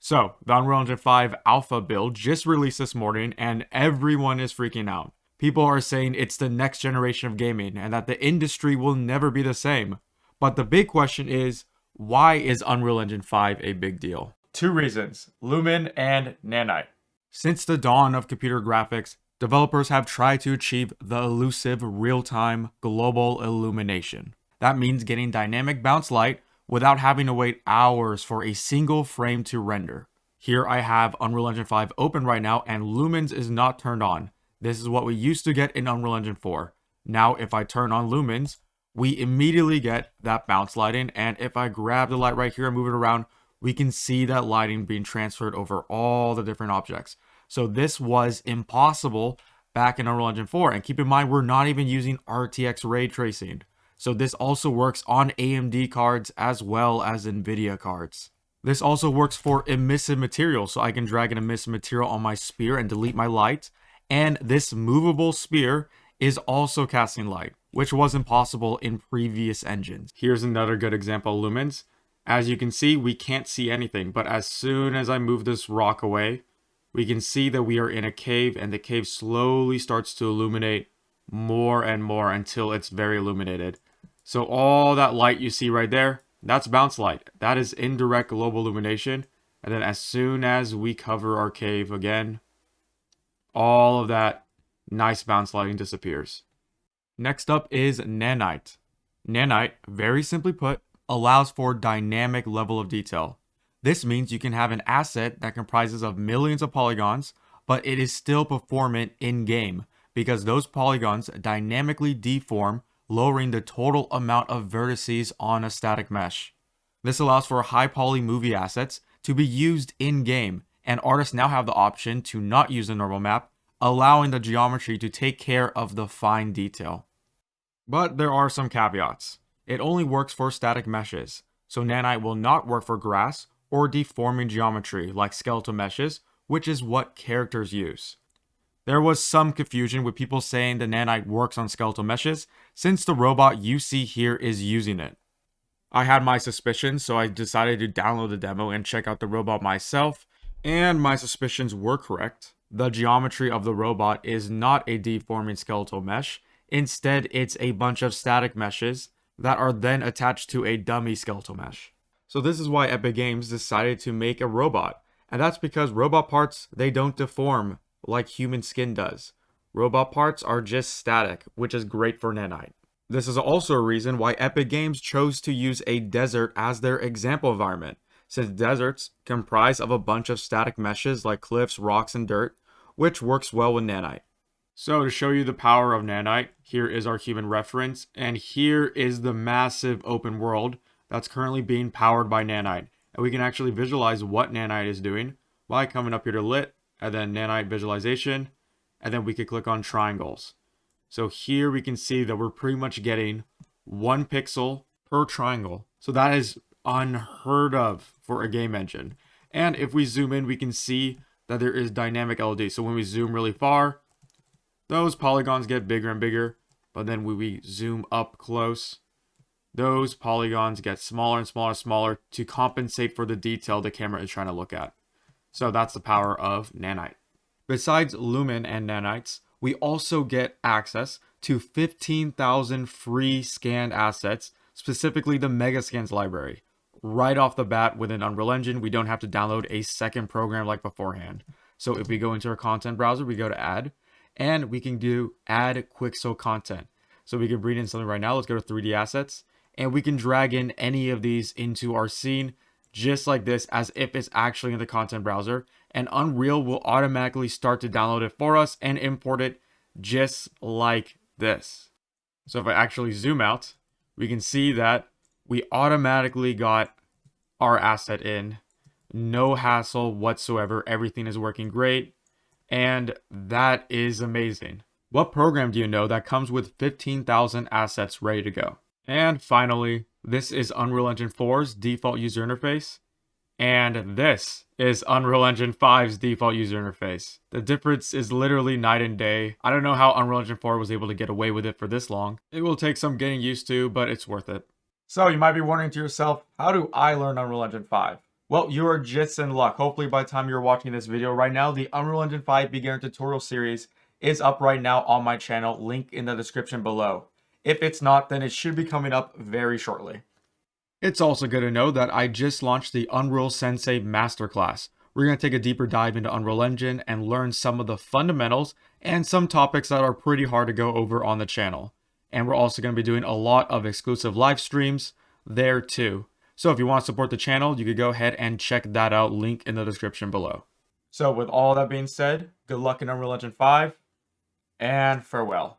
So, the Unreal Engine 5 alpha build just released this morning and everyone is freaking out. People are saying it's the next generation of gaming and that the industry will never be the same. But the big question is, why is Unreal Engine 5 a big deal? Two reasons, Lumen and Nanite. Since the dawn of computer graphics, developers have tried to achieve the elusive real-time global illumination. That means getting dynamic bounce light without having to wait hours for a single frame to render. Here I have Unreal Engine 5 open right now and Lumens is not turned on. This is what we used to get in Unreal Engine 4. Now if I turn on Lumens, we immediately get that bounce lighting, and if I grab the light right here and move it around, we can see that lighting being transferred over all the different objects. So this was impossible back in Unreal Engine 4, and keep in mind we're not even using RTX ray tracing. So this also works on AMD cards as well as NVIDIA cards. This also works for emissive material, so I can drag an emissive material on my sphere and delete my light. And this movable sphere is also casting light, which wasn't possible in previous engines. Here's another good example of Lumens. As you can see, we can't see anything, but as soon as I move this rock away, we can see that we are in a cave, and the cave slowly starts to illuminate more and more until it's very illuminated. So all that light you see right there, that's bounce light. That is indirect global illumination. And then as soon as we cover our cave again, all of that nice bounce lighting disappears. Next up is Nanite. Nanite, very simply put, allows for dynamic level of detail. This means you can have an asset that comprises of millions of polygons, but it is still performant in-game because those polygons dynamically deform, lowering the total amount of vertices on a static mesh. This allows for high poly movie assets to be used in-game, and artists now have the option to not use a normal map, allowing the geometry to take care of the fine detail. But there are some caveats. It only works for static meshes, so Nanite will not work for grass or deforming geometry like skeletal meshes, which is what characters use. There was some confusion with people saying the Nanite works on skeletal meshes, since the robot you see here is using it. I had my suspicions, so I decided to download the demo and check out the robot myself, and my suspicions were correct. The geometry of the robot is not a deforming skeletal mesh. Instead, it's a bunch of static meshes that are then attached to a dummy skeletal mesh. So this is why Epic Games decided to make a robot, and that's because robot parts, they don't deform like human skin does. Robot parts are just static, which is great for Nanite. This is also a reason why Epic Games chose to use a desert as their example environment, since deserts comprise of a bunch of static meshes like cliffs, rocks, and dirt, which works well with Nanite. So to show you the power of Nanite, here is our human reference, and here is the massive open world that's currently being powered by Nanite. And we can actually visualize what Nanite is doing by coming up here to Lit, and then Nanite visualization, and then we could click on triangles. So here we can see that we're pretty much getting 1 pixel per triangle. So that is unheard of for a game engine. And if we zoom in, we can see that there is dynamic LOD. So when we zoom really far, those polygons get bigger and bigger. But then when we zoom up close, those polygons get smaller and smaller and smaller to compensate for the detail the camera is trying to look at. So that's the power of Nanite. Besides Lumen and Nanites, we also get access to 15,000 free scanned assets, specifically the Megascans library. Right off the bat within Unreal Engine, we don't have to download a second program like beforehand. So if we go into our content browser, we go to add, and we can do add Quixel content. So we can bring in something right now. Let's go to 3D assets, and we can drag in any of these into our scene just like this, as if it's actually in the content browser, and Unreal will automatically start to download it for us and import it just like this. So if I actually zoom out, we can see that we automatically got our asset in. No hassle whatsoever. Everything is working great, and that is amazing. What program do you know that comes with 15,000 assets ready to go? And finally, this is Unreal Engine 4's default user interface, and this is Unreal Engine 5's default user interface. The difference is literally night and day. I don't know how Unreal Engine 4 was able to get away with it for this long. It will take some getting used to, but it's worth it. So you might be wondering to yourself, how do I learn Unreal Engine 5? Well, you are just in luck. Hopefully by the time you're watching this video right now, the Unreal Engine 5 beginner tutorial series is up right now on my channel, link in the description below. If it's not, then it should be coming up very shortly. It's also good to know that I just launched the Unreal Sensei Masterclass. We're going to take a deeper dive into Unreal Engine and learn some of the fundamentals and some topics that are pretty hard to go over on the channel. And we're also going to be doing a lot of exclusive live streams there too. So if you want to support the channel, you could go ahead and check that out, link in the description below. So with all that being said, good luck in Unreal Engine 5, and farewell.